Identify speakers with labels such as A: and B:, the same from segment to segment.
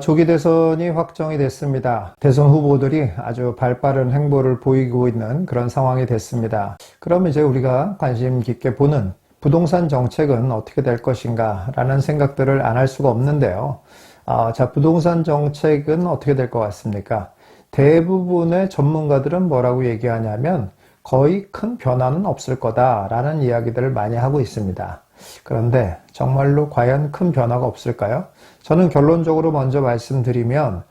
A: 조기 대선이 확정이 됐습니다. 대선 후보들이 아주 발빠른 행보를 보이고 있는 그런 상황이 됐습니다. 그럼 이제 우리가 관심 깊게 보는 부동산 정책은 어떻게 될 것인가 라는 생각들을 안 할 수가 없는데요. 부동산 정책은 어떻게 될 것 같습니까? 대부분의 전문가들은 뭐라고 얘기하냐면 거의 큰 변화는 없을 거다라는 이야기들을 많이 하고 있습니다. 그런데 정말로 과연 큰 변화가 없을까요? 저는 결론적으로 먼저 말씀드리면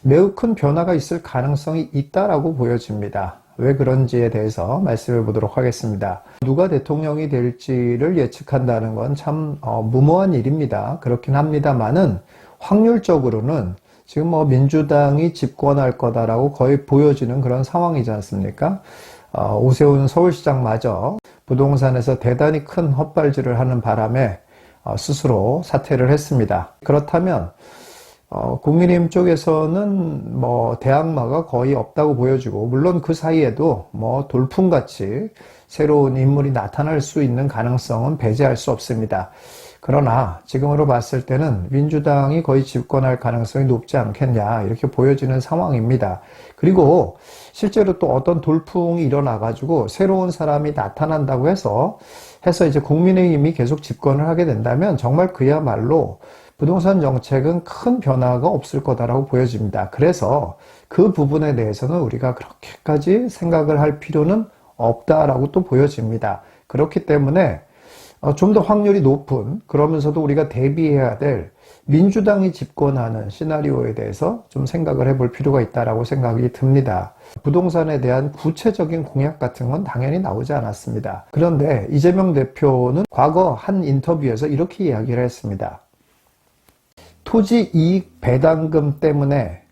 A: 매우 큰 변화가 있을 가능성이 있다라고 보여집니다. 왜 그런지에 대해서 말씀해 보도록 하겠습니다. 누가 대통령이 될지를 예측한다는 건 참 무모한 일입니다. 그렇긴 합니다만은 확률적으로는 지금 민주당이 집권할 거다라고 거의 보여지는 그런 상황이지 않습니까? 오세훈 서울시장마저 부동산에서 대단히 큰 헛발질을 하는 바람에 스스로 사퇴를 했습니다. 그렇다면 국민의힘 쪽에서는 대항마가 거의 없다고 보여지고, 물론 그 사이에도 돌풍같이 새로운 인물이 나타날 수 있는 가능성은 배제할 수 없습니다. 그러나 지금으로 봤을 때는 민주당이 거의 집권할 가능성이 높지 않겠냐 이렇게 보여지는 상황입니다. 그리고 실제로 또 어떤 돌풍이 일어나가지고 새로운 사람이 나타난다고 해서 이제 국민의힘이 계속 집권을 하게 된다면 정말 그야말로 부동산 정책은 큰 변화가 없을 거다라고 보여집니다. 그래서 그 부분에 대해서는 우리가 그렇게까지 생각을 할 필요는 없다라고 또 보여집니다. 그렇기 때문에 좀 더 확률이 높은, 그러면서도 우리가 대비해야 될 민주당이 집권하는 시나리오에 대해서 좀 생각을 해볼 필요가 있다라고 생각이 듭니다. 부동산에 대한 구체적인 공약 같은 건 당연히 나오지 않았습니다. 그런데 이재명 대표는 과거 한 인터뷰에서 이렇게 이야기를 했습니다. 토지 이익 배당금 때문에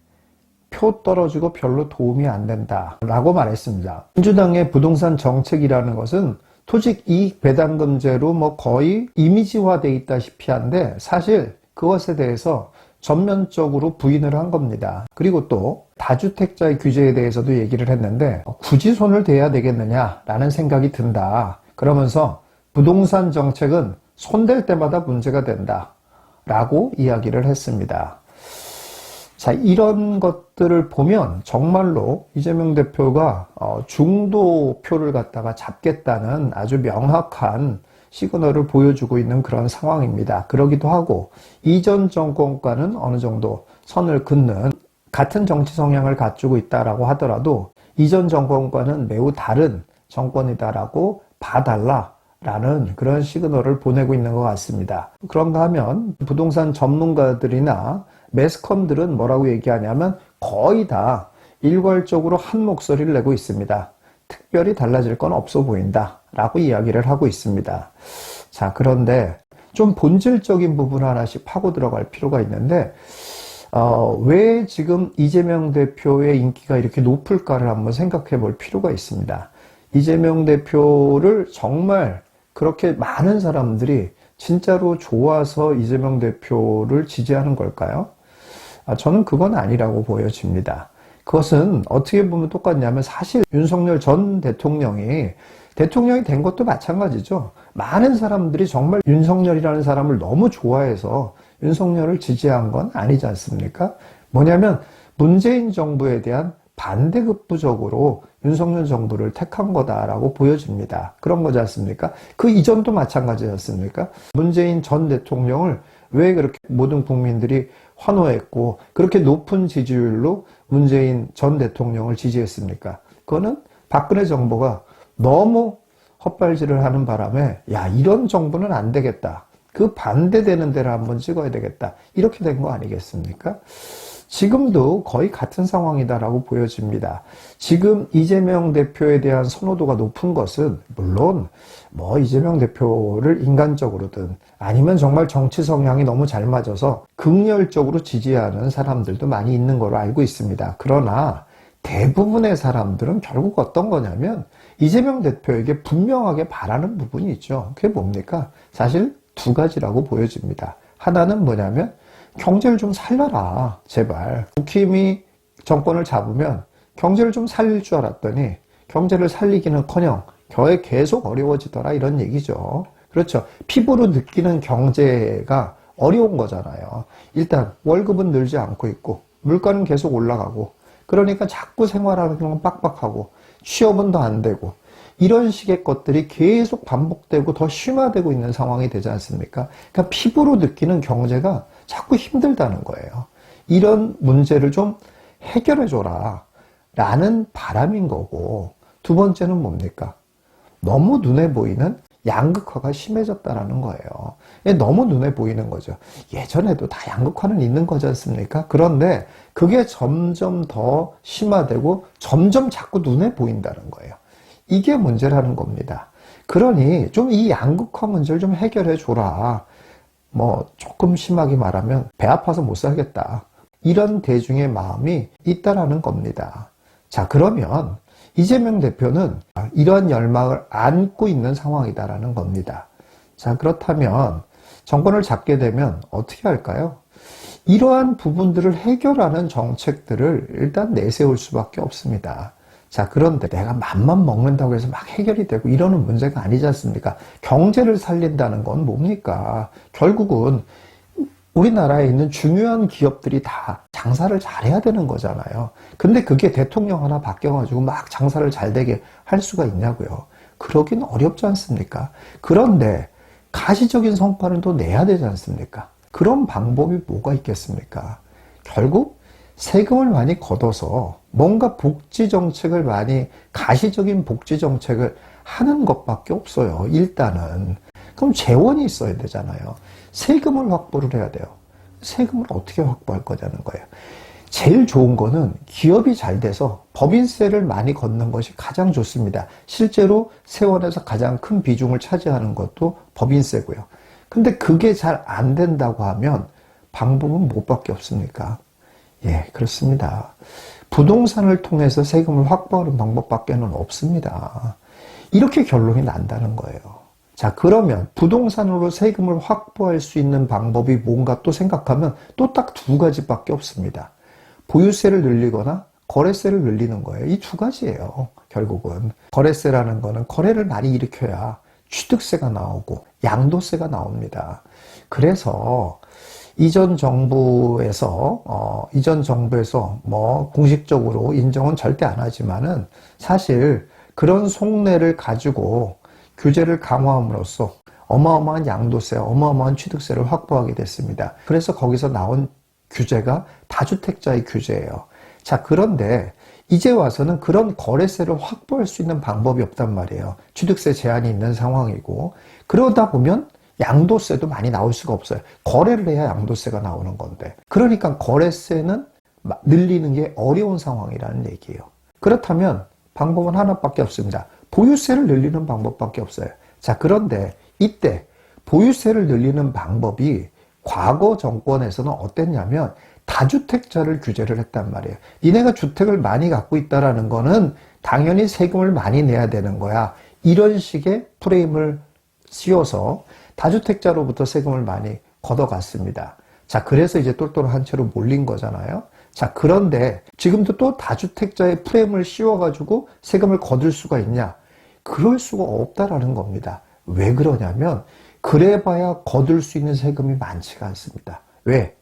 A: 표 떨어지고 별로 도움이 안 된다 라고 말했습니다. 민주당의 부동산 정책이라는 것은 토지 이익 배당금제로 거의 이미지화되어 있다시피 한데 사실 그것에 대해서 전면적으로 부인을 한 겁니다. 그리고 또 다주택자의 규제에 대해서도 얘기를 했는데 굳이 손을 대야 되겠느냐라는 생각이 든다. 그러면서 부동산 정책은 손댈 때마다 문제가 된다 라고 이야기를 했습니다. 이런 것들을 보면 정말로 이재명 대표가 중도표를 갖다가 잡겠다는 아주 명확한 시그널을 보여주고 있는 그런 상황입니다. 그러기도 하고 이전 정권과는 어느 정도 선을 긋는, 같은 정치 성향을 갖추고 있다라고 하더라도 이전 정권과는 매우 다른 정권이다라고 봐달라라는 그런 시그널을 보내고 있는 것 같습니다. 그런가 하면 부동산 전문가들이나 매스컴들은 뭐라고 얘기하냐면 거의 다 일괄적으로 한 목소리를 내고 있습니다. 특별히 달라질 건 없어 보인다 라고 이야기를 하고 있습니다. 그런데 좀 본질적인 부분 하나씩 파고 들어갈 필요가 있는데 왜 지금 이재명 대표의 인기가 이렇게 높을까를 한번 생각해 볼 필요가 있습니다. 이재명 대표를 정말 그렇게 많은 사람들이 진짜로 좋아서 이재명 대표를 지지하는 걸까요? 저는 그건 아니라고 보여집니다. 그것은 어떻게 보면 똑같냐면 사실 윤석열 전 대통령이 된 것도 마찬가지죠. 많은 사람들이 정말 윤석열이라는 사람을 너무 좋아해서 윤석열을 지지한 건 아니지 않습니까? 뭐냐면 문재인 정부에 대한 반대급부적으로 윤석열 정부를 택한 거다라고 보여집니다. 그런 거지 않습니까? 그 이전도 마찬가지지 않습니까? 문재인 전 대통령을 왜 그렇게 모든 국민들이 환호했고 그렇게 높은 지지율로 문재인 전 대통령을 지지했습니까? 그거는 박근혜 정부가 너무 헛발질을 하는 바람에 이런 정부는 안 되겠다. 그 반대되는 데를 한번 찍어야 되겠다. 이렇게 된 거 아니겠습니까? 지금도 거의 같은 상황이다라고 보여집니다. 지금 이재명 대표에 대한 선호도가 높은 것은 물론 이재명 대표를 인간적으로든 아니면 정말 정치 성향이 너무 잘 맞아서 극렬적으로 지지하는 사람들도 많이 있는 걸로 알고 있습니다. 그러나 대부분의 사람들은 결국 어떤 거냐면 이재명 대표에게 분명하게 바라는 부분이 있죠. 그게 뭡니까? 사실 두 가지라고 보여집니다. 하나는 뭐냐면 경제를 좀 살려라 제발. 국힘이 정권을 잡으면 경제를 좀 살릴 줄 알았더니 경제를 살리기는커녕 계속 어려워지더라 이런 얘기죠. 그렇죠. 피부로 느끼는 경제가 어려운 거잖아요. 일단 월급은 늘지 않고 있고 물가는 계속 올라가고 그러니까 자꾸 생활하는 건 빡빡하고 취업은 더 안 되고 이런 식의 것들이 계속 반복되고 더 심화되고 있는 상황이 되지 않습니까? 그러니까 피부로 느끼는 경제가 자꾸 힘들다는 거예요. 이런 문제를 좀 해결해줘라 라는 바람인 거고, 두 번째는 뭡니까? 너무 눈에 보이는 양극화가 심해졌다라는 거예요. 너무 눈에 보이는 거죠. 예전에도 다 양극화는 있는 거지 않습니까? 그런데 그게 점점 더 심화되고 점점 자꾸 눈에 보인다는 거예요. 이게 문제라는 겁니다. 그러니 좀 이 양극화 문제를 좀 해결해 줘라. 뭐 조금 심하게 말하면 배 아파서 못 살겠다. 이런 대중의 마음이 있다라는 겁니다. 자, 그러면 이재명 대표는 이러한 열망을 안고 있는 상황이다라는 겁니다. 자, 그렇다면 정권을 잡게 되면 어떻게 할까요? 이러한 부분들을 해결하는 정책들을 일단 내세울 수밖에 없습니다. 자, 그런데 내가 맘만 먹는다고 해서 막 해결이 되고 이러는 문제가 아니지 않습니까? 경제를 살린다는 건 뭡니까? 결국은 우리나라에 있는 중요한 기업들이 다 장사를 잘해야 되는 거잖아요. 근데 그게 대통령 하나 바뀌어가지고 막 장사를 잘 되게 할 수가 있냐고요. 그러긴 어렵지 않습니까? 그런데 가시적인 성과는 또 내야 되지 않습니까? 그런 방법이 뭐가 있겠습니까? 결국 세금을 많이 걷어서 뭔가 복지 정책을 많이, 가시적인 복지 정책을 하는 것밖에 없어요. 일단은. 그럼 재원이 있어야 되잖아요. 세금을 확보를 해야 돼요. 세금을 어떻게 확보할 거냐는 거예요. 제일 좋은 거는 기업이 잘 돼서 법인세를 많이 걷는 것이 가장 좋습니다. 실제로 세원에서 가장 큰 비중을 차지하는 것도 법인세고요. 근데 그게 잘 안 된다고 하면 방법은 뭐밖에 없습니까? 예, 그렇습니다. 부동산을 통해서 세금을 확보하는 방법밖에는 없습니다. 이렇게 결론이 난다는 거예요. 자, 그러면 부동산으로 세금을 확보할 수 있는 방법이 뭔가 또 생각하면 또 딱 두 가지밖에 없습니다. 보유세를 늘리거나 거래세를 늘리는 거예요. 이 두 가지예요. 결국은 거래세라는 거는 거래를 많이 일으켜야 취득세가 나오고 양도세가 나옵니다. 그래서 이전 정부에서 뭐 공식적으로 인정은 절대 안 하지만은 사실 그런 속내를 가지고 규제를 강화함으로써 어마어마한 양도세, 어마어마한 취득세를 확보하게 됐습니다. 그래서 거기서 나온 규제가 다주택자의 규제예요. 자, 그런데 이제 와서는 그런 거래세를 확보할 수 있는 방법이 없단 말이에요. 취득세 제한이 있는 상황이고, 그러다 보면 양도세도 많이 나올 수가 없어요. 거래를 해야 양도세가 나오는 건데. 그러니까 거래세는 늘리는 게 어려운 상황이라는 얘기예요. 그렇다면 방법은 하나밖에 없습니다. 보유세를 늘리는 방법밖에 없어요. 자, 그런데 이때 보유세를 늘리는 방법이 과거 정권에서는 어땠냐면 다주택자를 규제를 했단 말이에요. 니네가 주택을 많이 갖고 있다라는 거는 당연히 세금을 많이 내야 되는 거야. 이런 식의 프레임을 씌워서 다주택자로부터 세금을 많이 걷어갔습니다. 자, 그래서 이제 똘똘한 채로 몰린 거잖아요. 자, 그런데 지금도 또 다주택자의 프레임을 씌워가지고 세금을 거둘 수가 있냐? 그럴 수가 없다라는 겁니다. 왜 그러냐면 그래봐야 거둘 수 있는 세금이 많지가 않습니다. 왜?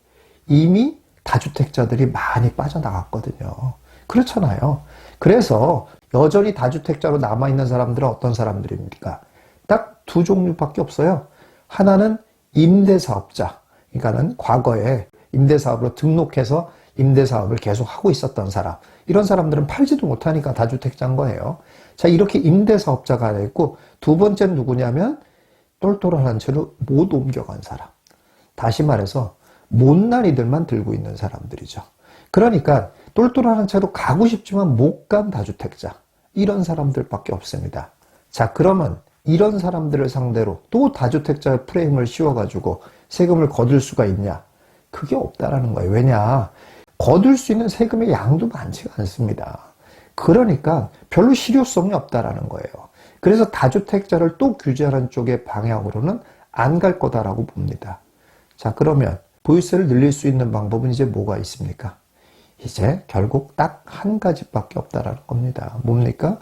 A: 이미 다주택자들이 많이 빠져나갔거든요. 그렇잖아요. 그래서 여전히 다주택자로 남아있는 사람들은 어떤 사람들입니까? 딱 두 종류밖에 없어요. 하나는 임대사업자. 그러니까는 과거에 임대사업으로 등록해서 임대사업을 계속 하고 있었던 사람. 이런 사람들은 팔지도 못하니까 다주택자인 거예요. 자, 이렇게 임대사업자가 있고, 두 번째는 누구냐면 똘똘한 채로 못 옮겨간 사람. 다시 말해서 못난 이들만 들고 있는 사람들이죠. 그러니까 똘똘한 채로 가고 싶지만 못 간 다주택자. 이런 사람들밖에 없습니다. 자, 그러면 이런 사람들을 상대로 또 다주택자의 프레임을 씌워가지고 세금을 거둘 수가 있냐? 그게 없다라는 거예요. 왜냐? 거둘 수 있는 세금의 양도 많지가 않습니다. 그러니까 별로 실효성이 없다라는 거예요. 그래서 다주택자를 또 규제하는 쪽의 방향으로는 안 갈 거다라고 봅니다. 자, 그러면 보유세를 늘릴 수 있는 방법은 이제 뭐가 있습니까? 이제 결국 딱 한 가지밖에 없다라는 겁니다. 뭡니까?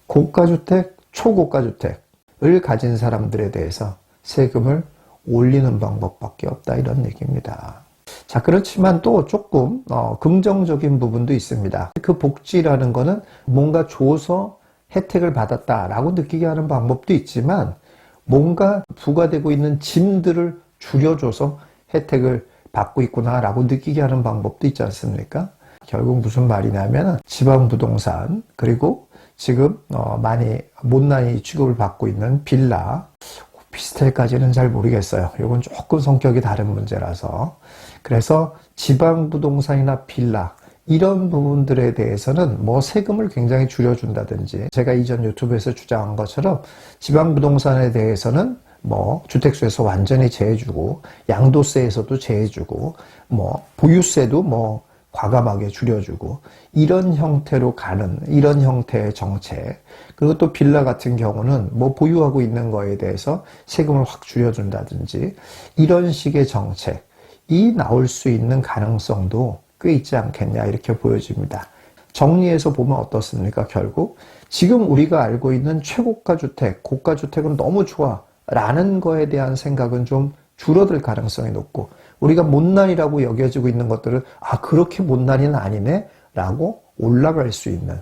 A: 고가주택, 초고가주택을 가진 사람들에 대해서 세금을 올리는 방법밖에 없다 이런 얘기입니다. 자, 그렇지만 또 조금 긍정적인 부분도 있습니다. 그 복지라는 거는 뭔가 줘서 혜택을 받았다라고 느끼게 하는 방법도 있지만 뭔가 부과되고 있는 짐들을 줄여줘서 혜택을 받고 있구나라고 느끼게 하는 방법도 있지 않습니까? 결국 무슨 말이냐면 지방부동산 그리고 지금 많이 못난이 취급을 받고 있는 빌라 오피스텔까지는 잘 모르겠어요. 이건 조금 성격이 다른 문제라서 그래서 지방부동산이나 빌라 이런 부분들에 대해서는 뭐 세금을 굉장히 줄여준다든지 제가 이전 유튜브에서 주장한 것처럼 지방부동산에 대해서는 뭐 주택수에서 완전히 제해주고 양도세에서도 제해주고 뭐 보유세도 뭐 과감하게 줄여주고 이런 형태로 가는 이런 형태의 정책 그리고 또 빌라 같은 경우는 뭐 보유하고 있는 거에 대해서 세금을 확 줄여준다든지 이런 식의 정책이 나올 수 있는 가능성도 꽤 있지 않겠냐 이렇게 보여집니다. 정리해서 보면 어떻습니까? 결국 지금 우리가 알고 있는 최고가 주택, 고가 주택은 너무 좋아 라는 거에 대한 생각은 좀 줄어들 가능성이 높고 우리가 못난이라고 여겨지고 있는 것들을 그렇게 못난이는 아니네 라고 올라갈 수 있는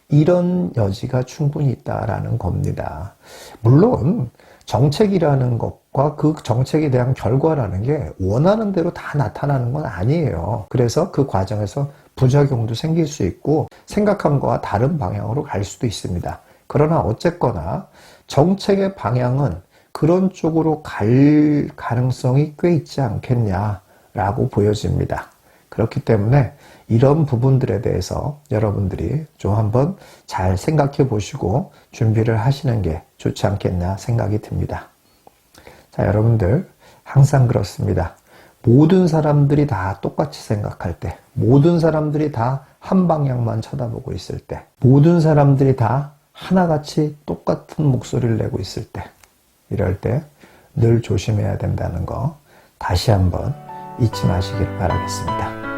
A: 이런 여지가 충분히 있다라는 겁니다. 물론 정책이라는 것과 그 정책에 대한 결과라는 게 원하는 대로 다 나타나는 건 아니에요. 그래서 그 과정에서 부작용도 생길 수 있고 생각한 거와 다른 방향으로 갈 수도 있습니다. 그러나 어쨌거나 정책의 방향은 그런 쪽으로 갈 가능성이 꽤 있지 않겠냐라고 보여집니다. 그렇기 때문에 이런 부분들에 대해서 여러분들이 좀 한번 잘 생각해 보시고 준비를 하시는 게 좋지 않겠나 생각이 듭니다. 자, 여러분들 항상 그렇습니다. 모든 사람들이 다 똑같이 생각할 때, 모든 사람들이 다 한 방향만 쳐다보고 있을 때, 모든 사람들이 다 하나같이 똑같은 목소리를 내고 있을 때, 이럴 때 늘 조심해야 된다는 거 다시 한번 잊지 마시길 바라겠습니다.